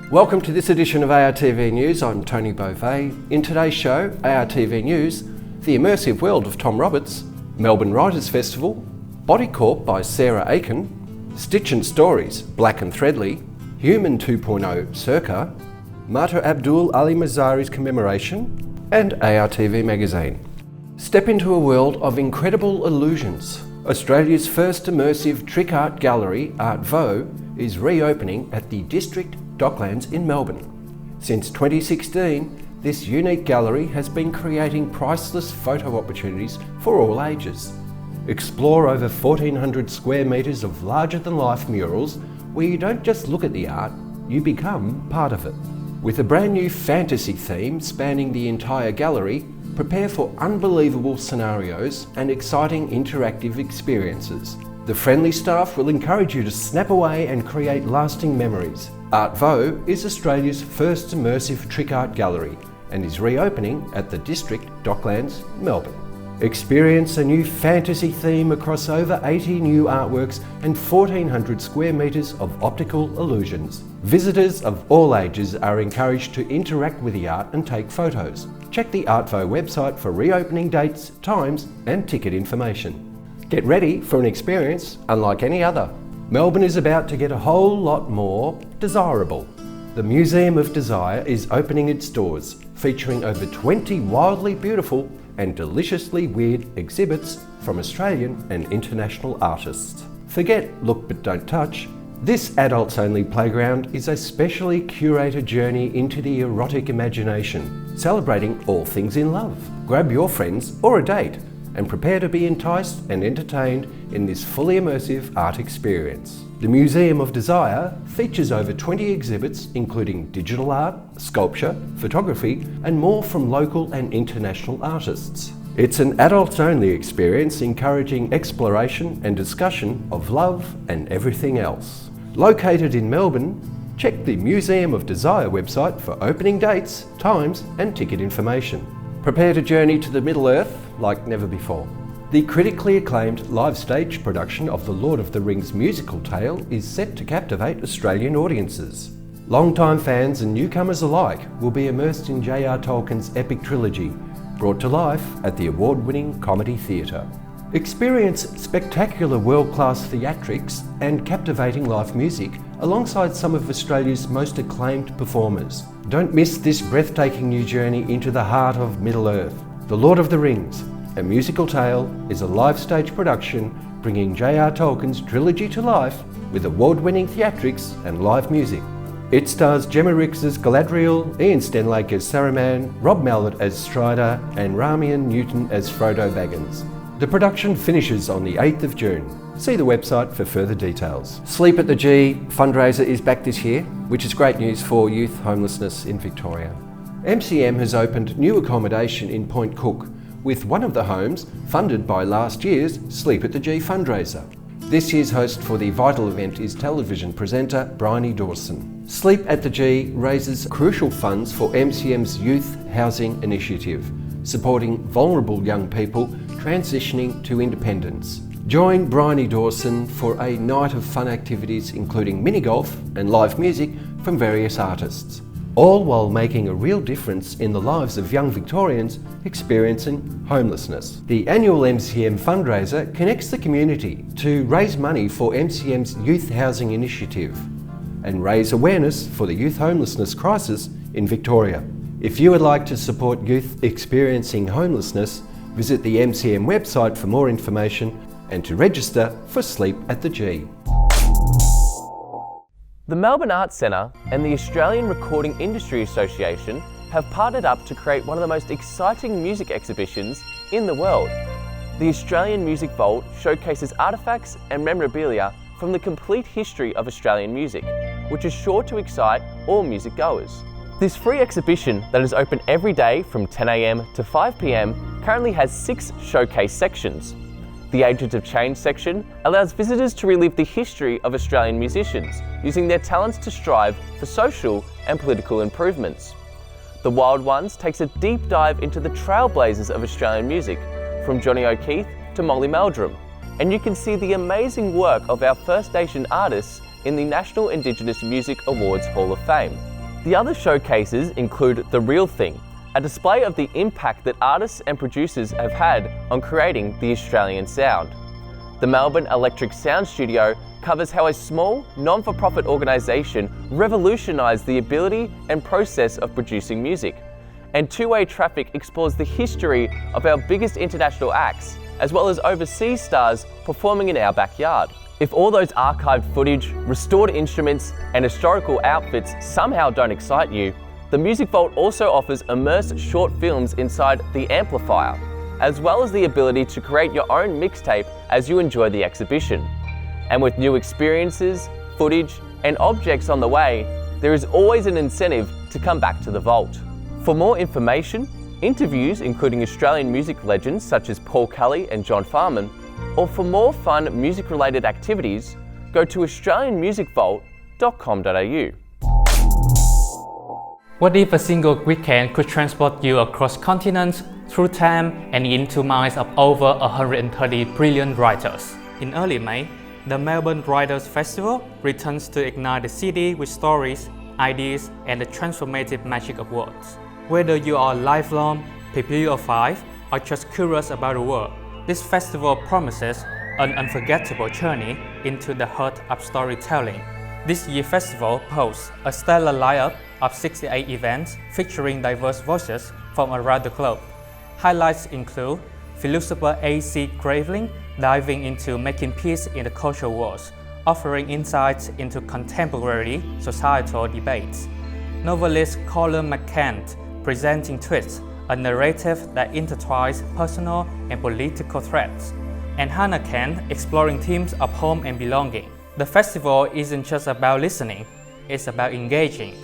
Welcome to this edition of ARTV News. I'm Tony Beauvais. In today's show, ARTV News, the immersive world of Thom Roberts, Melbourne Writers Festival, Body Corp by Sarah Aiken, Stitchin Stories, Blak and Threadly Human 2.0 Circa, Mata Abdul Ali Mazari's commemoration, and ARTV Magazine. Step into a world of incredible illusions. Australia's first immersive trick art gallery, ARTV, is reopening at the District Docklands in Melbourne. Since 2016, this unique gallery has been creating priceless photo opportunities for all ages. Explore over 1,400 square metres of larger-than-life murals where you don't just look at the art, you become part of it. With a brand new fantasy theme spanning the entire gallery, prepare for unbelievable scenarios and exciting interactive experiences. The friendly staff will encourage you to snap away and create lasting memories. ARTV is Australia's first immersive trick art gallery and is reopening at the District Docklands, Melbourne. Experience a new fantasy theme across over 80 new artworks and 1,400 square metres of optical illusions. Visitors of all ages are encouraged to interact with the art and take photos. Check the ARTV website for reopening dates, times and ticket information. Get ready for an experience unlike any other. Melbourne is about to get a whole lot more desirable. The Museum of Desire is opening its doors, featuring over 20 wildly beautiful and deliciously weird exhibits from Australian and international artists. Forget look but don't touch. This adults-only playground is a specially curated journey into the erotic imagination, celebrating all things in love. Grab your friends or a date and prepare to be enticed and entertained in this fully immersive art experience. The Museum of Desire features over 20 exhibits including digital art, sculpture, photography and more from local and international artists. It's an adults-only experience encouraging exploration and discussion of love and everything else. Located in Melbourne, check the Museum of Desire website for opening dates, times and ticket information. Prepare to journey to the Middle Earth like never before. The critically acclaimed live stage production of the Lord of the Rings musical tale is set to captivate Australian audiences. Longtime fans and newcomers alike will be immersed in J.R. Tolkien's epic trilogy, brought to life at the award-winning Comedy Theatre. Experience spectacular world-class theatrics and captivating live music alongside some of Australia's most acclaimed performers. Don't miss this breathtaking new journey into the heart of Middle-earth. The Lord of the Rings, a musical tale, is a live stage production bringing J.R. Tolkien's trilogy to life with award-winning theatrics and live music. It stars Gemma Rix as Galadriel, Ian Stenlake as Saruman, Rob Mallet as Strider and Ramian Newton as Frodo Baggins. The production finishes on the 8th of June. See the website for further details. Sleep at the G fundraiser is back this year, which is great news for youth homelessness in Victoria. MCM has opened new accommodation in Point Cook, with one of the homes funded by last year's Sleep at the G fundraiser. This year's host for the vital event is television presenter Bryony Dawson. Sleep at the G raises crucial funds for MCM's Youth Housing Initiative, supporting vulnerable young people transitioning to independence. Join Bryony Dawson for a night of fun activities including mini golf and live music from various artists, all while making a real difference in the lives of young Victorians experiencing homelessness. The annual MCM fundraiser connects the community to raise money for MCM's Youth Housing Initiative and raise awareness for the youth homelessness crisis in Victoria. If you would like to support youth experiencing homelessness, visit the MCM website for more information and to register for Sleep at the G. The Melbourne Arts Centre and the Australian Recording Industry Association have partnered up to create one of the most exciting music exhibitions in the world. The Australian Music Vault showcases artefacts and memorabilia from the complete history of Australian music, which is sure to excite all music goers. This free exhibition that is open every day from 10 a.m. to 5 p.m. currently has 6 showcase sections. The Agents of Change section allows visitors to relive the history of Australian musicians, using their talents to strive for social and political improvements. The The Wild Ones takes a deep dive into the trailblazers of Australian music, from Johnny O'Keefe to Molly Meldrum, and you can see the amazing work of our First Nation artists in the National Indigenous Music Awards Hall of Fame. The other showcases include The Real Thing, a display of the impact that artists and producers have had on creating the Australian sound. The Melbourne Electric Sound Studio covers how a small, non-for-profit organisation revolutionised the ability and process of producing music. And Two-Way Traffic explores the history of our biggest international acts, as well as overseas stars performing in our backyard. If all those archived footage, restored instruments and historical outfits somehow don't excite you, the Music Vault also offers immersed short films inside the amplifier, as well as the ability to create your own mixtape as you enjoy the exhibition. And with new experiences, footage and objects on the way, there is always an incentive to come back to the Vault. For more information, interviews including Australian music legends such as Paul Kelly and John Farman, or for more fun music-related activities, go to australianmusicvault.com.au. What if a single weekend could transport you across continents, through time, and into minds of over 130 brilliant writers? In early May, the Melbourne Writers' Festival returns to ignite the city with stories, ideas, and the transformative magic of words. Whether you are a lifelong bibliophile or just curious about the world, this festival promises an unforgettable journey into the heart of storytelling. This year's festival boasts a stellar lineup of 68 events featuring diverse voices from around the globe. Highlights include philosopher A.C. Graveling diving into making peace in the cultural wars, offering insights into contemporary societal debates. Novelist Colin McCann presenting Twists, a narrative that intertwines personal and political threads, and Hannah Kent exploring themes of home and belonging. The festival isn't just about listening, it's about engaging.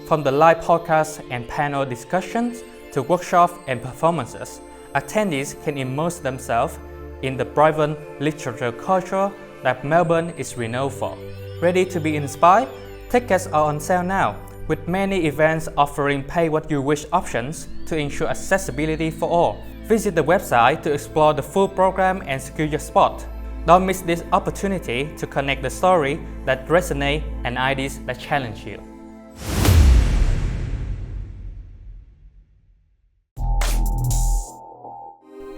From the live podcasts and panel discussions to workshops and performances, attendees can immerse themselves in the vibrant literature culture that Melbourne is renowned for. Ready to be inspired? Tickets are on sale now, with many events offering pay-what-you-wish options to ensure accessibility for all. Visit the website to explore the full program and secure your spot. Don't miss this opportunity to connect the story that resonate and ideas that challenge you.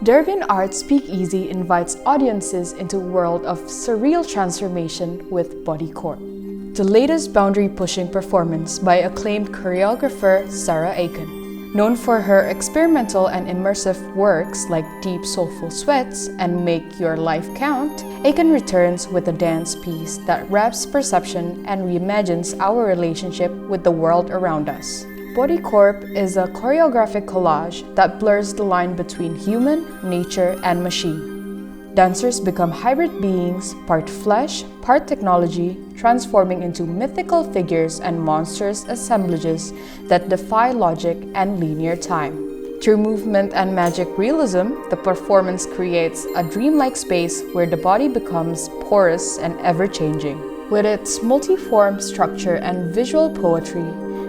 Durban Arts Speakeasy invites audiences into a world of surreal transformation with Body Corp, the latest boundary-pushing performance by acclaimed choreographer Sarah Aiken. Known for her experimental and immersive works like Deep Soulful Sweats and Make Your Life Count, Aiken returns with a dance piece that wraps perception and reimagines our relationship with the world around us. Body Corp is a choreographic collage that blurs the line between human, nature, and machine. Dancers become hybrid beings, part flesh, part technology, transforming into mythical figures and monstrous assemblages that defy logic and linear time. Through movement and magic realism, the performance creates a dreamlike space where the body becomes porous and ever-changing. With its multi-form structure and visual poetry,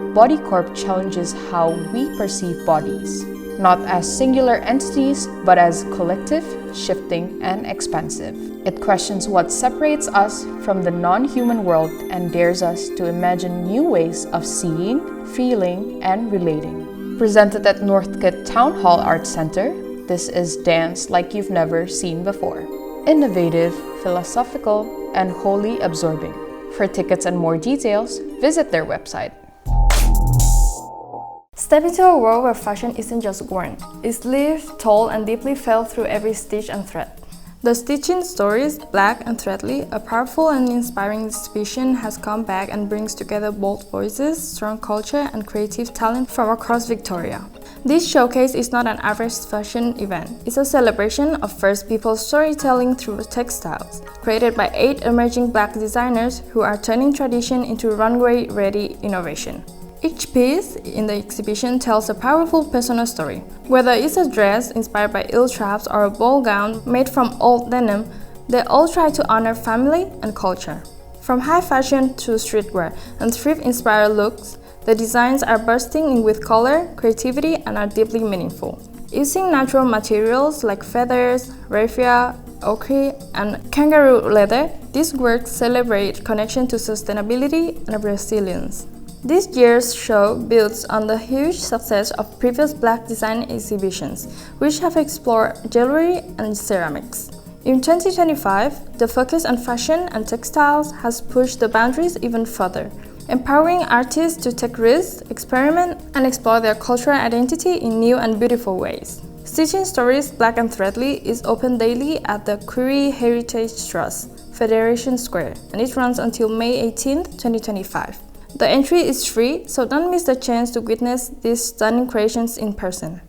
Body Corp challenges how we perceive bodies, not as singular entities, but as collective, shifting, and expansive. It questions what separates us from the non-human world and dares us to imagine new ways of seeing, feeling, and relating. Presented at Northcote Town Hall Arts Centre, this is dance like you've never seen before. Innovative, philosophical, and wholly absorbing. For tickets and more details, visit their website. Step into a world where fashion isn't just worn. It's lived, told, and deeply felt through every stitch and thread. The Stitchin Stories, Blak and Threadly, a powerful and inspiring exhibition, has come back and brings together bold voices, strong culture, and creative talent from across Victoria. This showcase is not an average fashion event. It's a celebration of First People's storytelling through textiles, created by 8 emerging Black designers who are turning tradition into runway-ready innovation. Each piece in the exhibition tells a powerful personal story. Whether it's a dress inspired by ill traps or a ball gown made from old denim, they all try to honor family and culture. From high fashion to streetwear and thrift-inspired looks, The designs are bursting with color, creativity, and are deeply meaningful. Using natural materials like feathers, raffia, ochre, and kangaroo leather, these works celebrate connection to sustainability and resilience. This year's show builds on the huge success of previous Black design exhibitions, which have explored jewelry and ceramics. In 2025, the focus on fashion and textiles has pushed the boundaries even further, empowering artists to take risks, experiment, and explore their cultural identity in new and beautiful ways. Stitchin Stories Blak and Threadly is open daily at the Koori Heritage Trust, Federation Square, and it runs until May 18, 2025. The entry is free, so don't miss the chance to witness these stunning creations in person.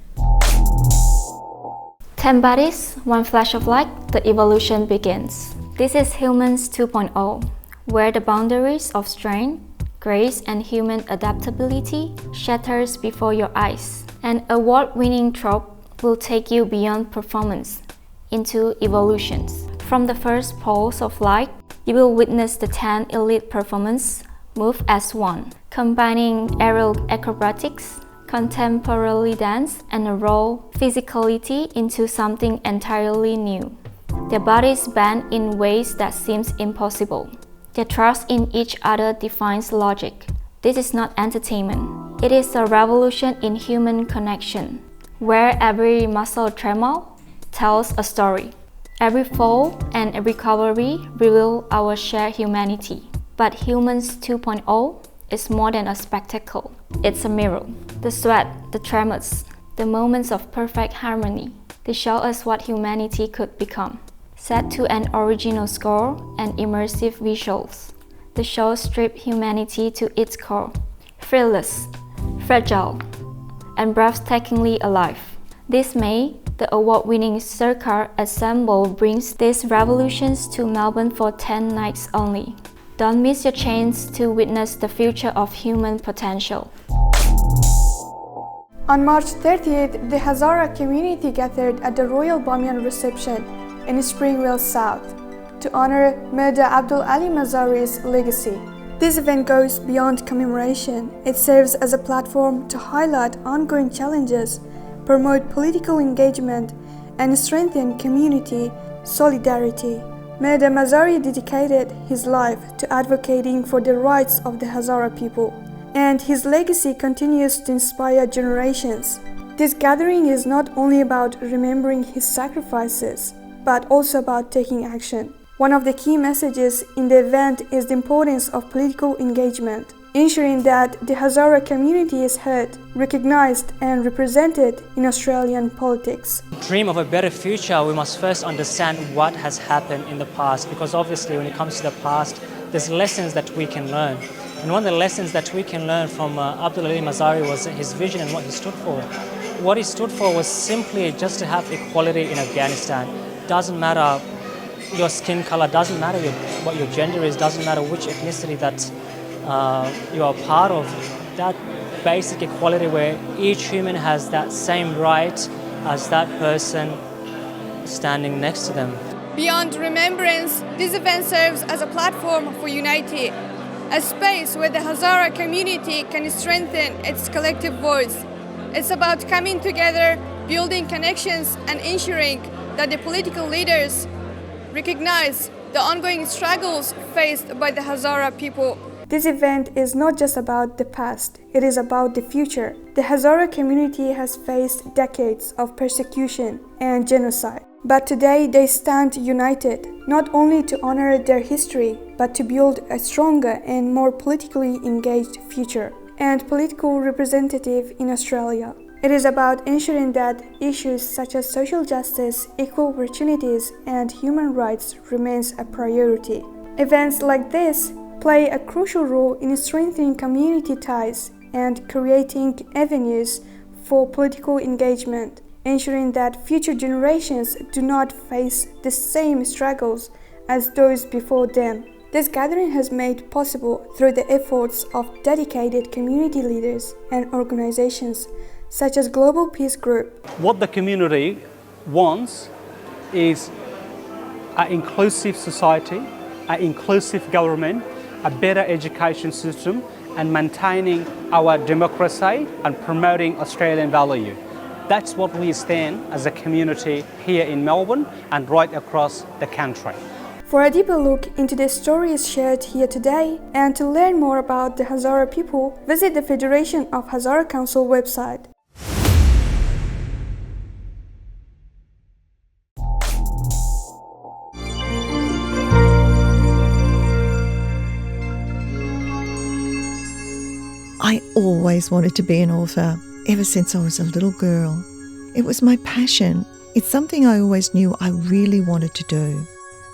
10 bodies, one flash of light, the evolution begins. This is Humans 2.0, where the boundaries of strength, grace, and human adaptability shatters before your eyes. An award-winning trope will take you beyond performance into evolutions. From the first pulse of light, you will witness the 10 elite performers move as one, combining aerial acrobatics, contemporary dance, and a raw physicality into something entirely new. Their bodies bend in ways that seem impossible. Their trust in each other defines logic. This is not entertainment. It is a revolution in human connection, where every muscle tremor tells a story. Every fall and recovery reveal our shared humanity. But Humans 2.0 is more than a spectacle. It's a mirror. The sweat, the tremors, the moments of perfect harmony. They show us what humanity could become. Set to an original score and immersive visuals, the show strips humanity to its core, fearless, fragile, and breathtakingly alive. This May, the award-winning Circa Ensemble brings these revolutions to Melbourne for 10 nights only. Don't miss your chance to witness the future of human potential. On March 30th, the Hazara community gathered at the Royal Bamiyan reception in Springvale South to honor Mirza Abdul Ali Mazari's legacy. This event goes beyond commemoration. It serves as a platform to highlight ongoing challenges, promote political engagement, and strengthen community solidarity. Mirza Mazari dedicated his life to advocating for the rights of the Hazara people, and his legacy continues to inspire generations. This gathering is not only about remembering his sacrifices, but also about taking action. One of the key messages in the event is the importance of political engagement, ensuring that the Hazara community is heard, recognized, and represented in Australian politics. Dream of a better future, we must first understand what has happened in the past, because obviously when it comes to the past, there's lessons that we can learn. And one of the lessons that we can learn from Abdul Ali Mazari was his vision and what he stood for. What he stood for was simply just to have equality in Afghanistan. Doesn't matter your skin color, doesn't matter what your gender is, doesn't matter which ethnicity that you are part of. That basic equality where each human has that same right as that person standing next to them. Beyond remembrance, this event serves as a platform for unity, a space where the Hazara community can strengthen its collective voice. It's about coming together, building connections, and ensuring that the political leaders recognize the ongoing struggles faced by the Hazara people. This event is not just about the past, it is about the future. The Hazara community has faced decades of persecution and genocide. But today they stand united, not only to honor their history, but to build a stronger and more politically engaged future and political representative in Australia. It is about ensuring that issues such as social justice, equal opportunities, and human rights remains a priority. Events like this play a crucial role in strengthening community ties and creating avenues for political engagement, ensuring that future generations do not face the same struggles as those before them. This gathering has made possible through the efforts of dedicated community leaders and organizations such as Global Peace Group. What the community wants is an inclusive society, an inclusive government, a better education system, and maintaining our democracy and promoting Australian value. That's what we stand as a community here in Melbourne and right across the country. For a deeper look into the stories shared here today and to learn more about the Hazara people, visit the Federation of Hazara Council website. I always wanted to be an author, ever since I was a little girl. It was my passion. It's something I always knew I really wanted to do.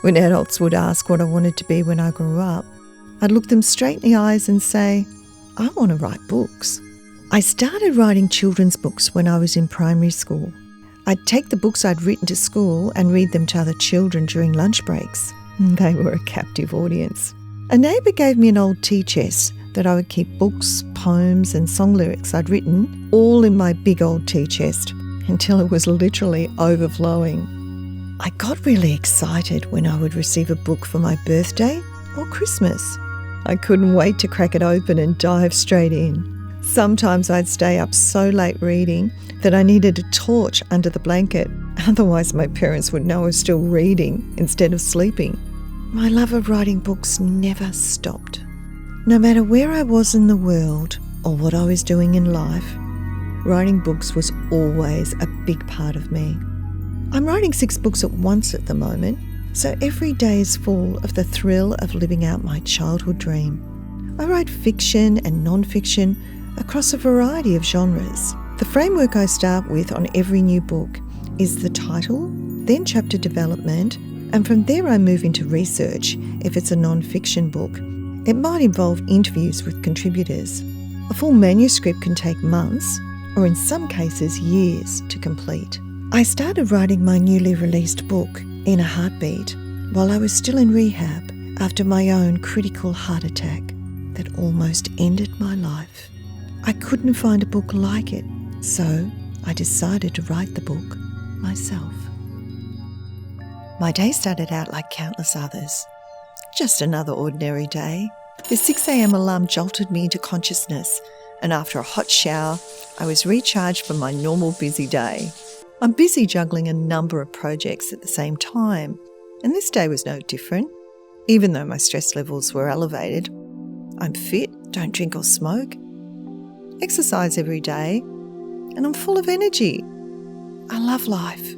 When adults would ask what I wanted to be when I grew up, I'd look them straight in the eyes and say, I want to write books. I started writing children's books when I was in primary school. I'd take the books I'd written to school and read them to other children during lunch breaks. They were a captive audience. A neighbour gave me an old tea chest that I would keep books, poems and song lyrics I'd written all in my big old tea chest until it was literally overflowing. I got really excited when I would receive a book for my birthday or Christmas. I couldn't wait to crack it open and dive straight in. Sometimes I'd stay up so late reading that I needed a torch under the blanket, otherwise my parents would know I was still reading instead of sleeping. My love of writing books never stopped. No matter where I was in the world or what I was doing in life, writing books was always a big part of me. I'm writing 6 books at once at the moment, so every day is full of the thrill of living out my childhood dream. I write fiction and non-fiction across a variety of genres. The framework I start with on every new book is the title, then chapter development, and from there I move into research if it's a non-fiction book. It might involve interviews with contributors. A full manuscript can take months, or in some cases years, to complete. I started writing my newly released book, In a Heartbeat, while I was still in rehab after my own critical heart attack that almost ended my life. I couldn't find a book like it, so I decided to write the book myself. My day started out like countless others. Just another ordinary day. The 6 a.m. alarm jolted me into consciousness, and after a hot shower, I was recharged for my normal busy day. I'm busy juggling a number of projects at the same time, and this day was no different. Even though my stress levels were elevated, I'm fit, don't drink or smoke, exercise every day, and I'm full of energy. I love life.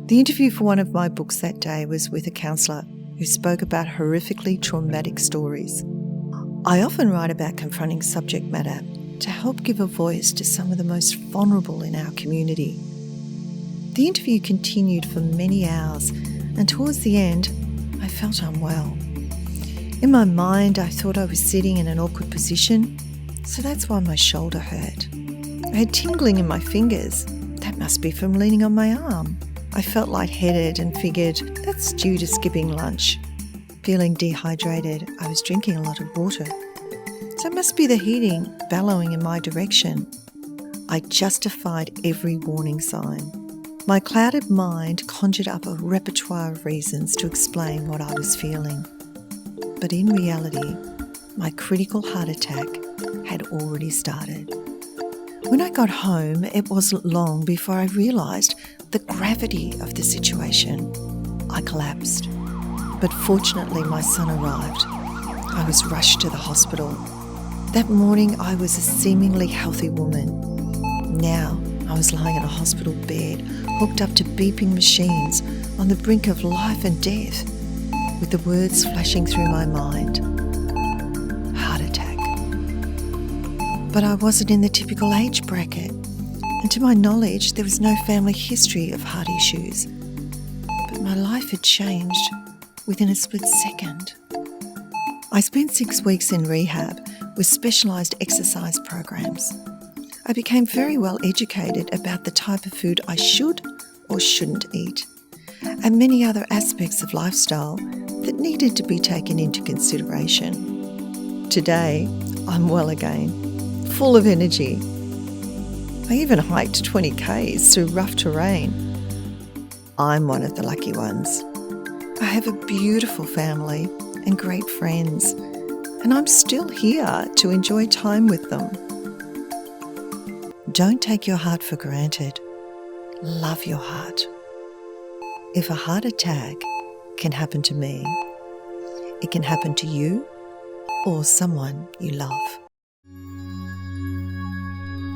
The interview for one of my books that day was with a counsellor who spoke about horrifically traumatic stories. I often write about confronting subject matter to help give a voice to some of the most vulnerable in our community. The interview continued for many hours, and towards the end, I felt unwell. In my mind, I thought I was sitting in an awkward position, so that's why my shoulder hurt. I had tingling in my fingers. That must be from leaning on my arm. I felt lightheaded and figured that's due to skipping lunch. Feeling dehydrated, I was drinking a lot of water. So it must be the heating bellowing in my direction. I justified every warning sign. My clouded mind conjured up a repertoire of reasons to explain what I was feeling. But in reality, my critical heart attack had already started. When I got home, it wasn't long before I realised the gravity of the situation. I collapsed. But fortunately, my son arrived. I was rushed to the hospital. That morning, I was a seemingly healthy woman. Now, I was lying in a hospital bed, hooked up to beeping machines, on the brink of life and death, with the words flashing through my mind. Heart attack. But I wasn't in the typical age bracket, and to my knowledge, there was no family history of heart issues. But my life had changed within a split second. I spent 6 weeks in rehab with specialised exercise programs. I became very well educated about the type of food I should or shouldn't eat, and many other aspects of lifestyle that needed to be taken into consideration. Today, I'm well again, full of energy. I even hiked 20 k's through rough terrain. I'm one of the lucky ones. I have a beautiful family and great friends, and and I'm still here to enjoy time with them. Don't take your heart for granted. Love your heart. If a heart attack can happen to me, it can happen to you or someone you love.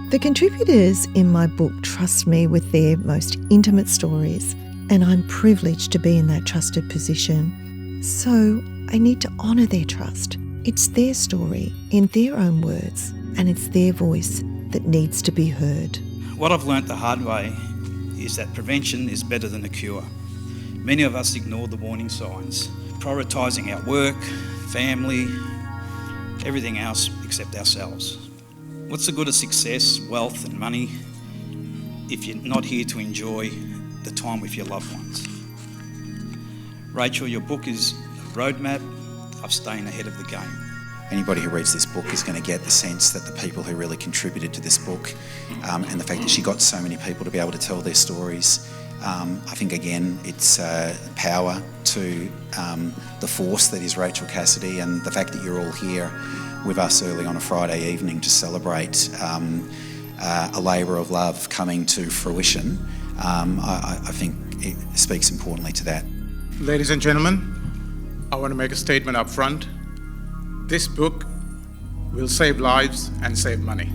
The contributors in my book trust me with their most intimate stories, and I'm privileged to be in that trusted position. So I need to honour their trust. It's their story in their own words, and it's their voice that needs to be heard. What I've learnt the hard way is that prevention is better than a cure. Many of us ignore the warning signs, prioritising our work, family, everything else except ourselves. What's the good of success, wealth and money if you're not here to enjoy the time with your loved ones? Rachel, your book is a roadmap of staying ahead of the game. Anybody who reads this book is going to get the sense that the people who really contributed to this book and the fact that she got so many people to be able to tell their stories, I think again it's power to the force that is Rachel Cassidy, and the fact that you're all here with us early on a Friday evening to celebrate a labour of love coming to fruition, I think it speaks importantly to that. Ladies and gentlemen, I want to make a statement up front. This book will save lives and save money.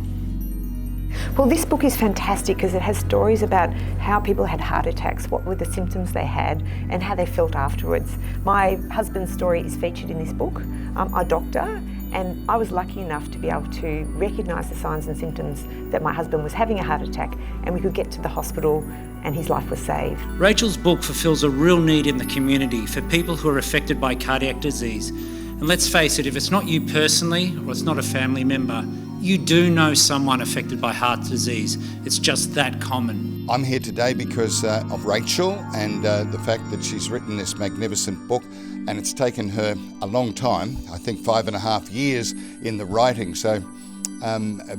Well, this book is fantastic because it has stories about how people had heart attacks, what were the symptoms they had, and how they felt afterwards. My husband's story is featured in this book. I'm a doctor, and I was lucky enough to be able to recognise the signs and symptoms that my husband was having a heart attack, and we could get to the hospital and his life was saved. Rachel's book fulfills a real need in the community for people who are affected by cardiac disease. And let's face it, if it's not you personally or it's not a family member, you do know someone affected by heart disease. It's just that common. I'm here today because of Rachel and the fact that she's written this magnificent book, and it's taken her a long time, I think 5.5 years in the writing. So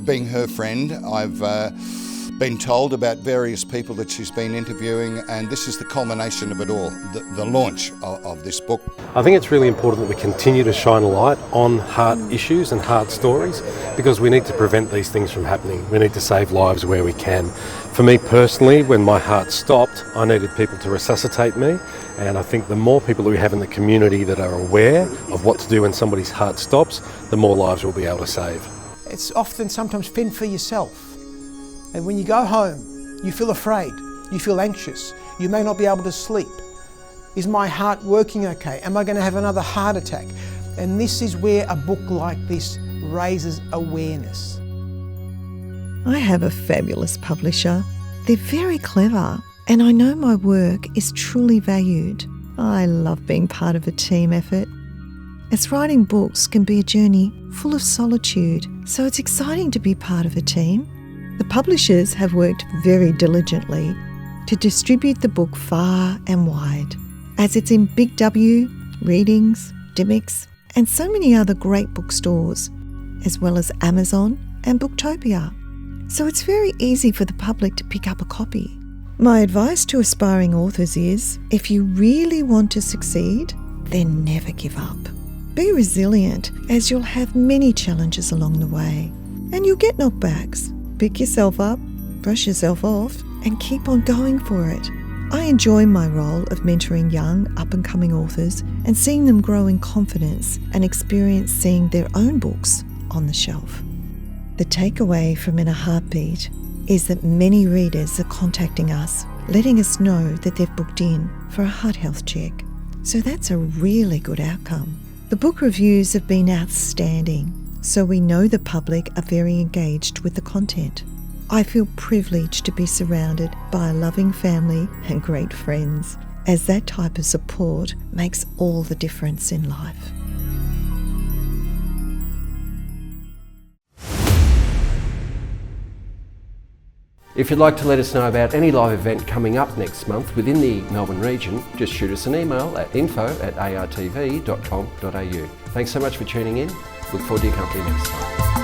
being her friend, I've been told about various people that she's been interviewing, and this is the culmination of it all, the launch of this book. I think it's really important that we continue to shine a light on heart issues and heart stories, because we need to prevent these things from happening. We need to save lives where we can. For me personally, when my heart stopped, I needed people to resuscitate me, and I think the more people that we have in the community that are aware of what to do when somebody's heart stops, the more lives we'll be able to save. It's often sometimes fend for yourself. And when you go home, you feel afraid, you feel anxious, you may not be able to sleep. Is my heart working okay? Am I going to have another heart attack? And this is where a book like this raises awareness. I have a fabulous publisher. They're very clever, and I know my work is truly valued. I love being part of a team effort. As writing books can be a journey full of solitude, so it's exciting to be part of a team. The publishers have worked very diligently to distribute the book far and wide, as it's in Big W, Readings, Dymocks, and so many other great bookstores, as well as Amazon and Booktopia. So it's very easy for the public to pick up a copy. My advice to aspiring authors is, if you really want to succeed, then never give up. Be resilient, as you'll have many challenges along the way, and you'll get knockbacks. Pick yourself up, brush yourself off, and keep on going for it. I enjoy my role of mentoring young, up-and-coming authors and seeing them grow in confidence and experience seeing their own books on the shelf. The takeaway from In a Heartbeat is that many readers are contacting us, letting us know that they've booked in for a heart health check. So that's a really good outcome. The book reviews have been outstanding, so we know the public are very engaged with the content. I feel privileged to be surrounded by a loving family and great friends, as that type of support makes all the difference in life. If you'd like to let us know about any live event coming up next month within the Melbourne region, just shoot us an email at info@artv.com.au. Thanks so much for tuning in. Look forward to your company next time.